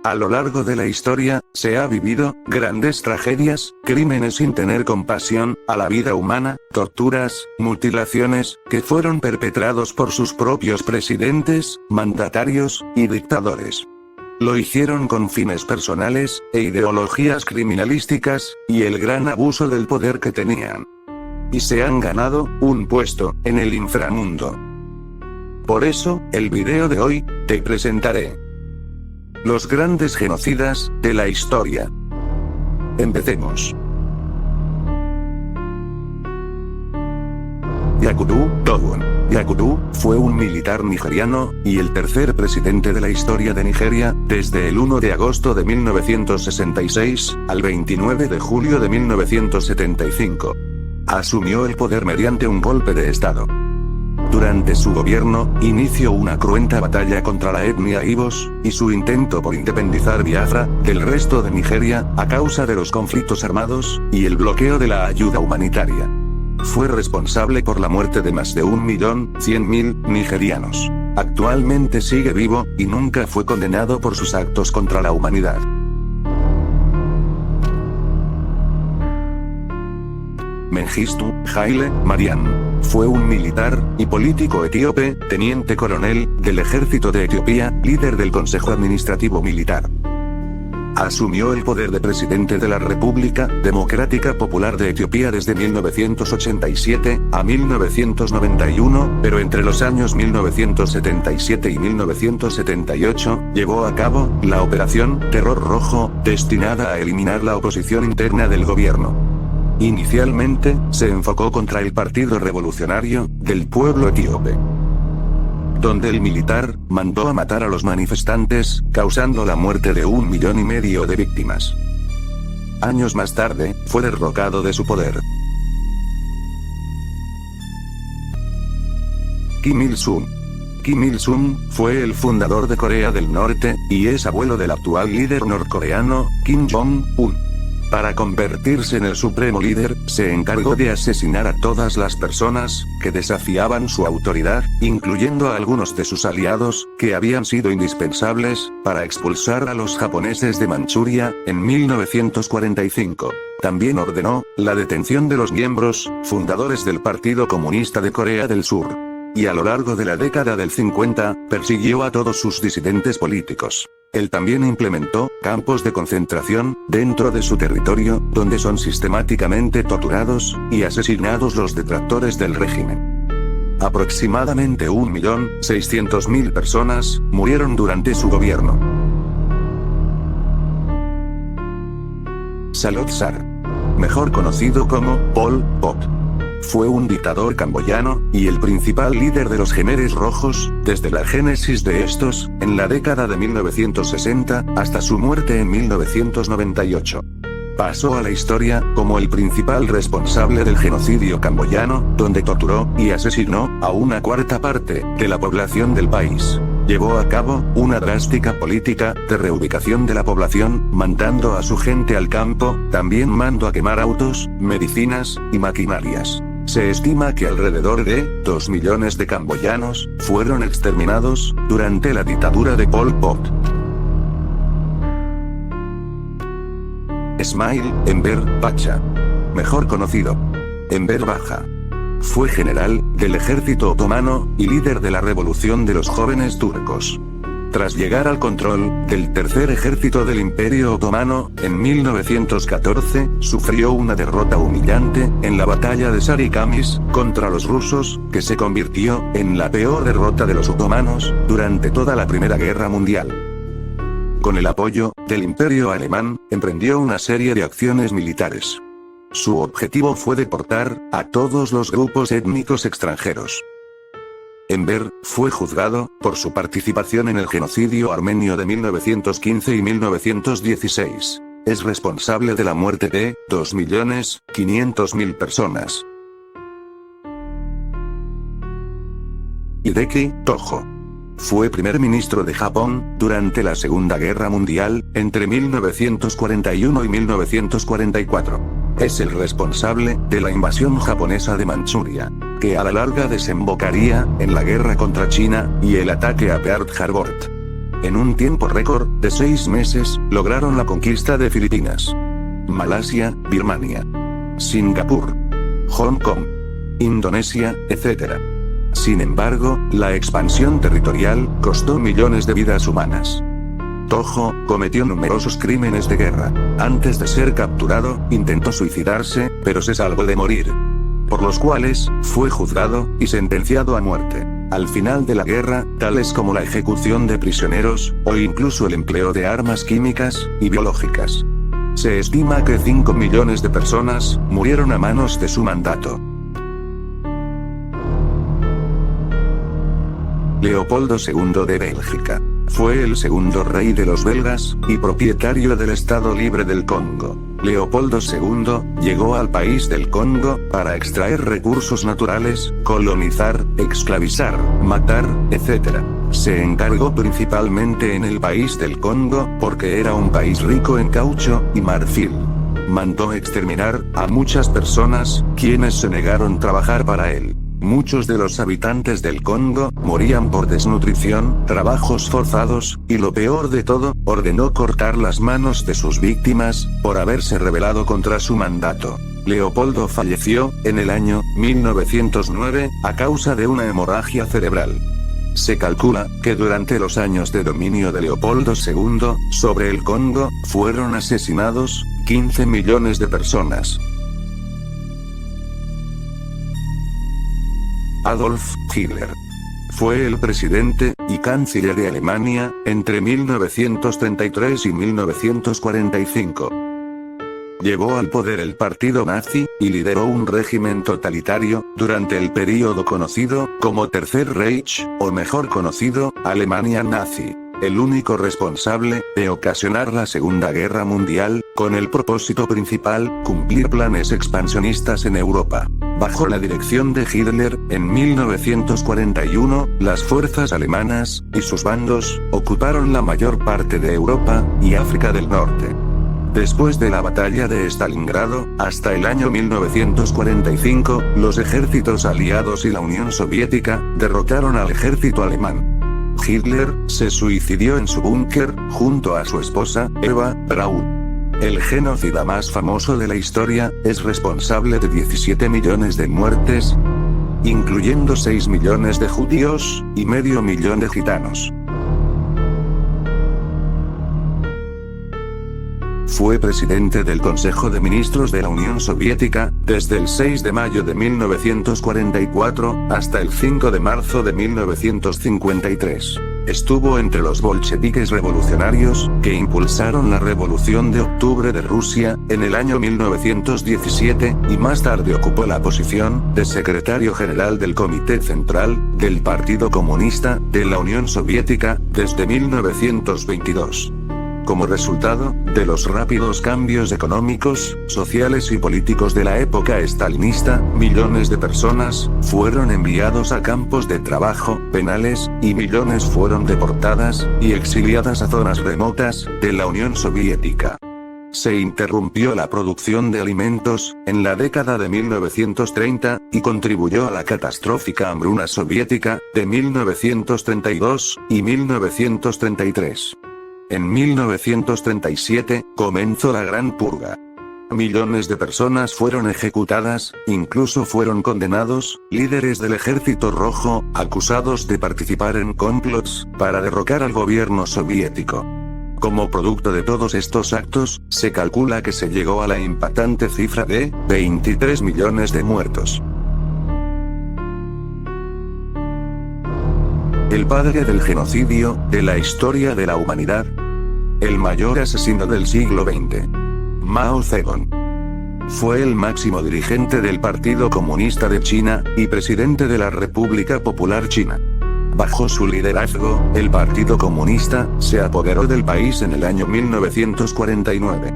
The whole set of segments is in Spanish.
A lo largo de la historia, se ha vivido grandes tragedias, crímenes sin tener compasión a la vida humana, torturas, mutilaciones, que fueron perpetrados por sus propios presidentes, mandatarios, y dictadores. Lo hicieron con fines personales, e ideologías criminalísticas, y el gran abuso del poder que tenían. Y se han ganado un puesto en el inframundo. Por eso, el video de hoy, te presentaré los grandes genocidas de la historia. Empecemos. Yakubu Gowon. Yakubu fue un militar nigeriano, y el tercer presidente de la historia de Nigeria, desde el 1 de agosto de 1966, al 29 de julio de 1975. Asumió el poder mediante un golpe de estado. Durante su gobierno, inició una cruenta batalla contra la etnia Ibos, y su intento por independizar Biafra, del resto de Nigeria, a causa de los conflictos armados, y el bloqueo de la ayuda humanitaria. Fue responsable por la muerte de más de 1.100.000 nigerianos. Actualmente sigue vivo, y nunca fue condenado por sus actos contra la humanidad. Mengistu Haile Mariam. Fue un militar y político etíope, teniente coronel del ejército de Etiopía, líder del Consejo Administrativo Militar. Asumió el poder de presidente de la República Democrática Popular de Etiopía desde 1987 a 1991, pero entre los años 1977 y 1978, llevó a cabo la Operación Terror Rojo, destinada a eliminar la oposición interna del gobierno. Inicialmente, se enfocó contra el Partido Revolucionario del Pueblo Etíope, donde el militar mandó a matar a los manifestantes, causando la muerte de 1,5 millones de víctimas. Años más tarde, fue derrocado de su poder. Kim Il-sung. Kim Il-sung fue el fundador de Corea del Norte, y es abuelo del actual líder norcoreano, Kim Jong-un. Para convertirse en el supremo líder, se encargó de asesinar a todas las personas que desafiaban su autoridad, incluyendo a algunos de sus aliados, que habían sido indispensables para expulsar a los japoneses de Manchuria en 1945. También ordenó la detención de los miembros fundadores del Partido Comunista de Corea del Sur. Y a lo largo de la década del 50, persiguió a todos sus disidentes políticos. Él también implementó campos de concentración dentro de su territorio, donde son sistemáticamente torturados y asesinados los detractores del régimen. Aproximadamente 1.600.000 personas murieron durante su gobierno. Salotsar, mejor conocido como Pol Pot, fue un dictador camboyano, y el principal líder de los Khmeres Rojos, desde la génesis de estos, en la década de 1960, hasta su muerte en 1998. Pasó a la historia como el principal responsable del genocidio camboyano, donde torturó y asesinó a una cuarta parte de la población del país. Llevó a cabo una drástica política de reubicación de la población, mandando a su gente al campo, también mandó a quemar autos, medicinas y maquinarias. Se estima que alrededor de 2 millones de camboyanos fueron exterminados durante la dictadura de Pol Pot. Ismail Enver Pacha, mejor conocido Enver Baja, fue general del ejército otomano y líder de la revolución de los jóvenes turcos. Tras llegar al control del tercer ejército del Imperio Otomano, en 1914, sufrió una derrota humillante en la batalla de Sarikamis contra los rusos, que se convirtió en la peor derrota de los otomanos durante toda la Primera Guerra Mundial. Con el apoyo del Imperio Alemán, emprendió una serie de acciones militares. Su objetivo fue deportar a todos los grupos étnicos extranjeros. Enver fue juzgado por su participación en el genocidio armenio de 1915 y 1916. Es responsable de la muerte de 2.500.000 personas. Hideki Tojo fue primer ministro de Japón durante la Segunda Guerra Mundial, entre 1941 y 1944. Es el responsable de la invasión japonesa de Manchuria, que a la larga desembocaría en la guerra contra China y el ataque a Pearl Harbor. En un tiempo récord de 6 meses, lograron la conquista de Filipinas, Malasia, Birmania, Singapur, Hong Kong, Indonesia, etc. Sin embargo, la expansión territorial costó millones de vidas humanas. Tojo cometió numerosos crímenes de guerra. Antes de ser capturado, intentó suicidarse, pero se salvó de morir, por los cuales fue juzgado y sentenciado a muerte. Al final de la guerra, tales como la ejecución de prisioneros, o incluso el empleo de armas químicas y biológicas. Se estima que 5 millones de personas murieron a manos de su mandato. Leopoldo II de Bélgica. Fue el segundo rey de los belgas, y propietario del Estado Libre del Congo. Leopoldo II llegó al país del Congo para extraer recursos naturales, colonizar, esclavizar, matar, etc. Se encargó principalmente en el país del Congo, porque era un país rico en caucho y marfil. Mandó exterminar a muchas personas, quienes se negaron a trabajar para él. Muchos de los habitantes del Congo morían por desnutrición, trabajos forzados, y lo peor de todo, ordenó cortar las manos de sus víctimas, por haberse rebelado contra su mandato. Leopoldo falleció, en el año 1909, a causa de una hemorragia cerebral. Se calcula que durante los años de dominio de Leopoldo II sobre el Congo, fueron asesinados 15 millones de personas. Adolf Hitler. Fue el presidente y canciller de Alemania entre 1933 y 1945. Llevó al poder el partido nazi y lideró un régimen totalitario durante el período conocido como Tercer Reich, o mejor conocido, Alemania nazi. El único responsable de ocasionar la Segunda Guerra Mundial, con el propósito principal, cumplir planes expansionistas en Europa. Bajo la dirección de Hitler, en 1941, las fuerzas alemanas y sus bandos ocuparon la mayor parte de Europa y África del Norte. Después de la batalla de Stalingrado, hasta el año 1945, los ejércitos aliados y la Unión Soviética derrotaron al ejército alemán. Hitler se suicidó en su búnker, junto a su esposa, Eva Braun. El genocida más famoso de la historia, es responsable de 17 millones de muertes, incluyendo 6 millones de judíos, y medio millón de gitanos. Fue presidente del Consejo de Ministros de la Unión Soviética, desde el 6 de mayo de 1944, hasta el 5 de marzo de 1953. Estuvo entre los bolcheviques revolucionarios, que impulsaron la Revolución de Octubre de Rusia, en el año 1917, y más tarde ocupó la posición de secretario general del Comité Central del Partido Comunista de la Unión Soviética, desde 1922. Como resultado de los rápidos cambios económicos, sociales y políticos de la época estalinista, millones de personas fueron enviados a campos de trabajo penales, y millones fueron deportadas y exiliadas a zonas remotas de la Unión Soviética. Se interrumpió la producción de alimentos en la década de 1930, y contribuyó a la catastrófica hambruna soviética de 1932 y 1933. En 1937, comenzó la Gran Purga. Millones de personas fueron ejecutadas, incluso fueron condenados, líderes del Ejército Rojo, acusados de participar en complots para derrocar al gobierno soviético. Como producto de todos estos actos, se calcula que se llegó a la impactante cifra de 23 millones de muertos. El padre del genocidio de la historia de la humanidad. El mayor asesino del siglo XX. Mao Zedong. Fue el máximo dirigente del Partido Comunista de China, y presidente de la República Popular China. Bajo su liderazgo, el Partido Comunista se apoderó del país en el año 1949.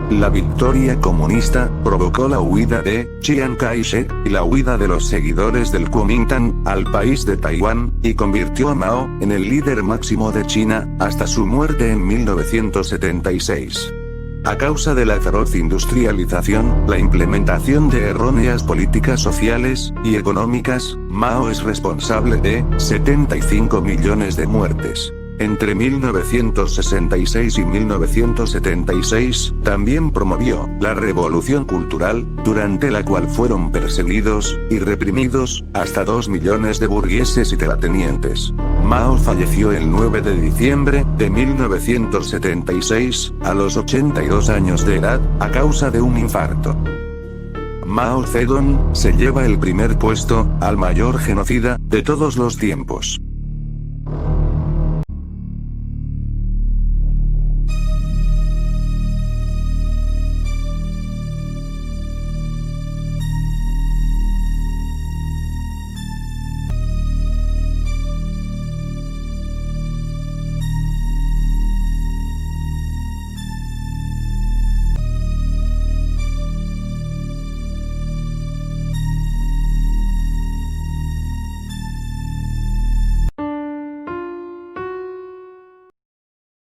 La victoria comunista provocó la huida de Chiang Kai-shek y la huida de los seguidores del Kuomintang al país de Taiwán, y convirtió a Mao en el líder máximo de China hasta su muerte en 1976. A causa de la feroz industrialización, la implementación de erróneas políticas sociales y económicas, Mao es responsable de 75 millones de muertes. Entre 1966 y 1976, también promovió la Revolución Cultural, durante la cual fueron perseguidos y reprimidos hasta 2 millones de burgueses y terratenientes. Mao falleció el 9 de diciembre de 1976, a los 82 años de edad, a causa de un infarto. Mao Zedong se lleva el primer puesto al mayor genocida de todos los tiempos.